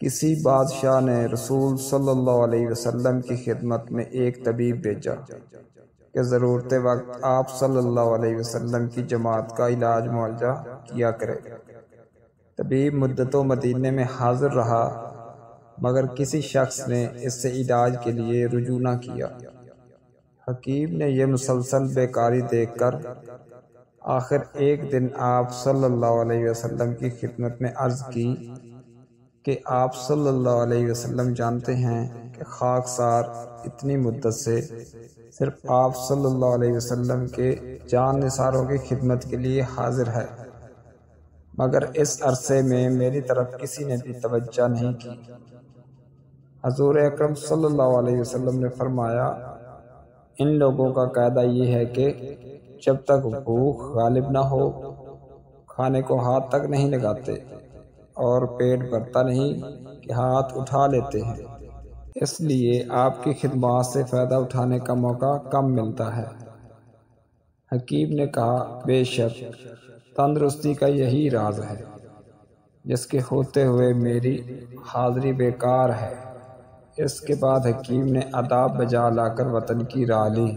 کسی بادشاہ نے رسول صلی اللہ علیہ وسلم کی خدمت میں ایک طبیب بھیجا کہ ضرورت وقت آپ صلی اللہ علیہ وسلم کی جماعت کا علاج معالجہ کیا کرے۔ طبیب مدتوں مدینے میں حاضر رہا مگر کسی شخص نے اس سے علاج کے لیے رجوع نہ کیا۔ حکیم نے یہ مسلسل بیکاری دیکھ کر آخر ایک دن آپ صلی اللہ علیہ وسلم کی خدمت میں عرض کی کہ آپ صلی اللہ علیہ وسلم جانتے ہیں کہ خاکسار اتنی مدت سے صرف آپ صلی اللہ علیہ وسلم کے جان نثاروں کی خدمت کے لیے حاضر ہے، مگر اس عرصے میں میری طرف کسی نے بھی توجہ نہیں کی۔ حضور اکرم صلی اللہ علیہ وسلم نے فرمایا، ان لوگوں کا قاعدہ یہ ہے کہ جب تک بھوک غالب نہ ہو کھانے کو ہاتھ تک نہیں لگاتے اور پیٹ بھرتا نہیں کہ ہاتھ اٹھا لیتے ہیں، اس لیے آپ کی خدمات سے فائدہ اٹھانے کا موقع کم ملتا ہے۔ حکیم نے کہا، بے شک تندرستی کا یہی راز ہے جس کے ہوتے ہوئے میری حاضری بیکار ہے۔ اس کے بعد حکیم نے آداب بجا لا کر وطن کی راہ لی۔